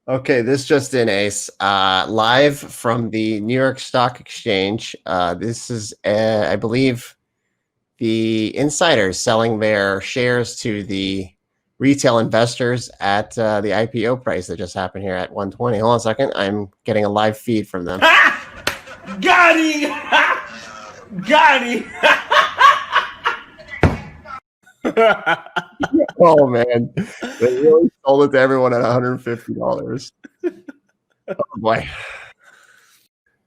Okay, this just in, Ace. Live from the New York Stock Exchange. This is, I believe, the insiders selling their shares to the retail investors at the IPO price that just happened here at 120. Hold on a second. I'm getting a live feed from them. Got him! Got him! Oh, man. They really sold it to everyone at $150. Oh, boy.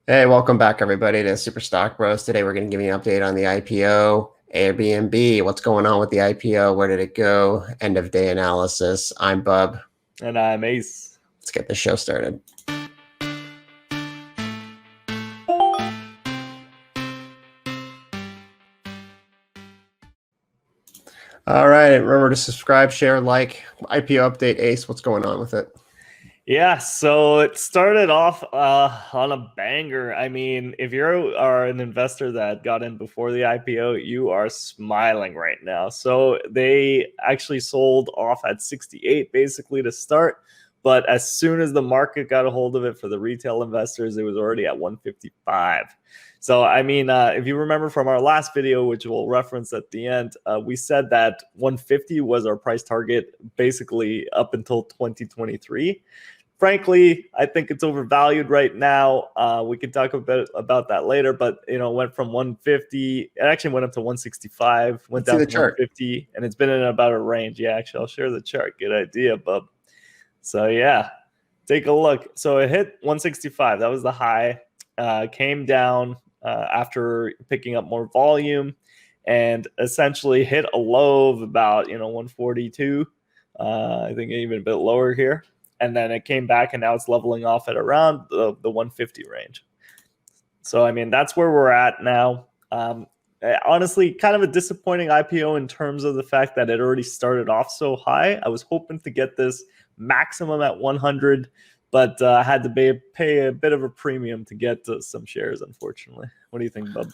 Hey, welcome back, everybody, to Super Stock Bros. Today, we're going to give you an update on the IPO, Airbnb, what's going on with the IPO, where did it go, end of day analysis. I'm Bub. And I'm Ace. Let's get the show started. All right, remember to subscribe, share, like. IPO update, Ace, what's going on with it? Yeah, so it started off on a banger. I mean, if you are an investor that got in before the IPO, you are smiling right now. So they actually sold off at 68 basically to start. But as soon as the market got a hold of it for the retail investors, it was already at 155. So, I mean, if you remember from our last video, which we'll reference at the end, we said that 150 was our price target basically up until 2023. Frankly, I think it's overvalued right now. We can talk a bit about that later, but it went from 150. It actually went up to 165, went down to 150, and it's been in about a range. Yeah, actually, I'll share the chart. Good idea, bub. So yeah, take a look. So it hit 165. That was the high. Came down after picking up more volume, and essentially hit a low of about 142. I think even a bit lower here. And then it came back, and now it's leveling off at around the 150 range. So, I mean, that's where we're at now. Honestly, kind of a disappointing IPO in terms of the fact that it already started off so high. I was hoping to get this maximum at 100, but I had to pay a bit of a premium to get some shares, unfortunately. What do you think, Bub?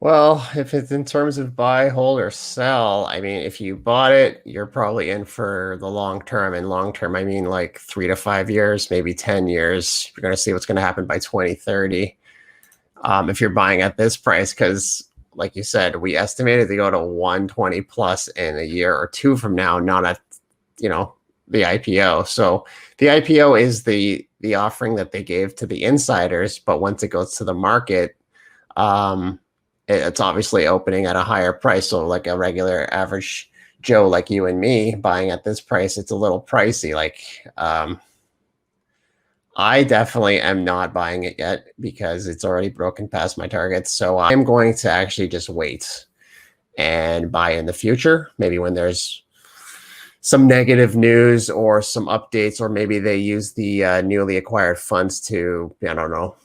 Well, if it's in terms of buy, hold, or sell, I mean, if you bought it, you're probably in for the long term. And long term, I mean like 3 to 5 years, maybe 10 years. You're going to see what's going to happen by 2030 if you're buying at this price, because like you said, we estimated to go to 120 plus in a year or two from now, not at, the IPO. So the IPO is the offering that they gave to the insiders, but once it goes to the market, it's obviously opening at a higher price. So like a regular average Joe like you and me buying at this price, it's a little pricey. Like I definitely am not buying it yet because it's already broken past my targets. So I'm going to actually just wait and buy in the future, maybe when there's some negative news or some updates, or maybe they use the newly acquired funds to, I don't know.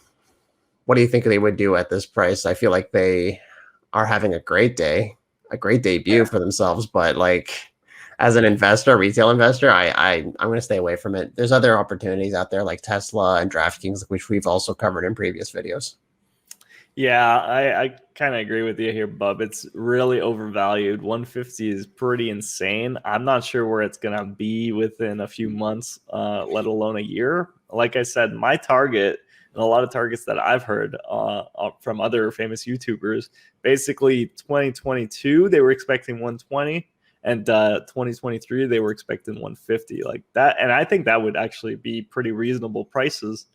What do you think they would do at this price? I feel like they are having a great debut for themselves. But like, as an investor, retail investor, I'm going to stay away from it. There's other opportunities out there like Tesla and DraftKings, which we've also covered in previous videos. Yeah, I kind of agree with you here, Bub. It's really overvalued. 150 is pretty insane. I'm not sure where it's going to be within a few months, let alone a year. Like I said, my target, and a lot of targets that I've heard from other famous YouTubers, basically 2022, they were expecting 120, and 2023, they were expecting 150 like that. And I think that would actually be pretty reasonable prices.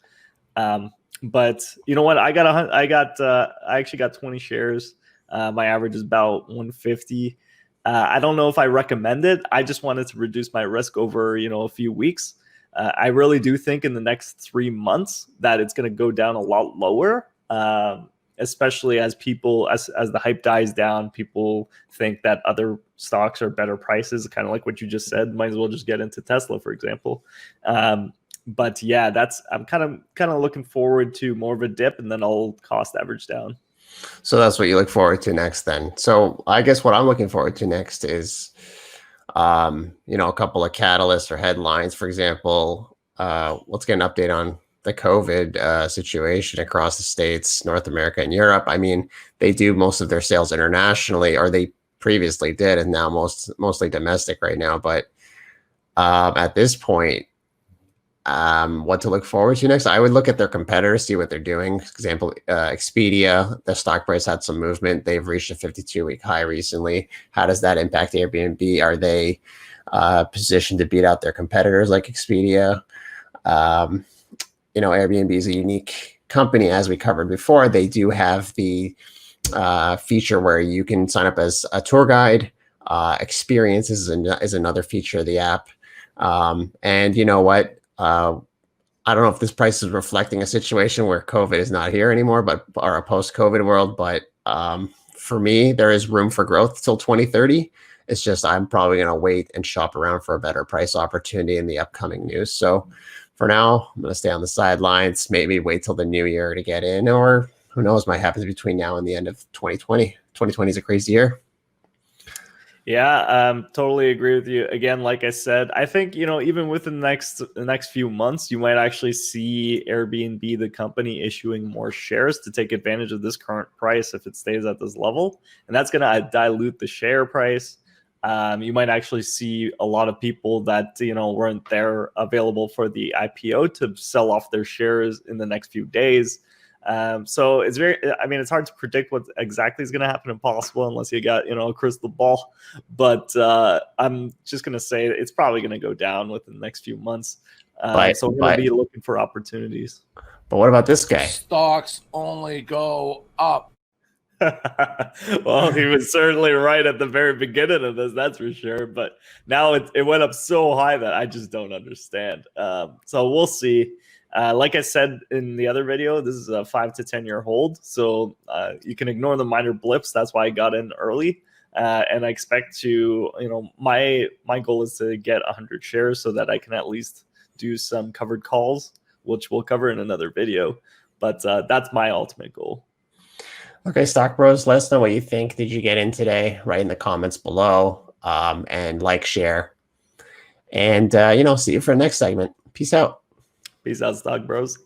But you know what? I actually got 20 shares. My average is about 150. I don't know if I recommend it. I just wanted to reduce my risk over, a few weeks. I really do think in the next 3 months that it's going to go down a lot lower, especially as the hype dies down, people think that other stocks are better prices, kind of like what you just said. Might as well just get into Tesla, for example. But yeah, I'm kind of looking forward to more of a dip, and then I'll cost average down. So that's what you look forward to next then. So I guess what I'm looking forward to next is a couple of catalysts or headlines. For example, let's get an update on the COVID situation across the States, North America, and Europe. I mean, they do most of their sales internationally, or they previously did, and now mostly domestic right now. But at this point, what to look forward to next. I would look at their competitors, see what they're doing. For example, Expedia, the stock price had some movement. They've reached a 52-week high recently. How does that impact Airbnb? Are they positioned to beat out their competitors like Expedia? Airbnb is a unique company, as we covered before. They do have the feature where you can sign up as a tour guide. Experiences is another feature of the app. And you know what? I don't know if this price is reflecting a situation where COVID is not here anymore, or a post-COVID world. But for me, there is room for growth till 2030. It's just I'm probably going to wait and shop around for a better price opportunity in the upcoming news. So for now, I'm going to stay on the sidelines, maybe wait till the new year to get in, or who knows what happens between now and the end of 2020. 2020 is a crazy year. Yeah, totally agree with you. Again, like I said, I think, even within the next few months, you might actually see Airbnb, the company, issuing more shares to take advantage of this current price if it stays at this level. And that's going to dilute the share price. You might actually see a lot of people that, weren't there available for the IPO to sell off their shares in the next few days. So it's it's hard to predict what exactly is going to happen, impossible unless you got, a crystal ball. But I'm just going to say it's probably going to go down within the next few months. So we're going to be looking for opportunities. But what about this guy? Stocks only go up. Well, he was certainly right at the very beginning of this, that's for sure. But now it went up so high that I just don't understand. So we'll see. Like I said in the other video, this is a 5 to 10 year hold. So you can ignore the minor blips. That's why I got in early. And I expect to, my goal is to get 100 shares so that I can at least do some covered calls, which we'll cover in another video. But that's my ultimate goal. Okay, Stock Bros, let us know what you think. Did you get in today? Write in the comments below, and share. And, see you for the next segment. Peace out. Peace out, Stock Bros.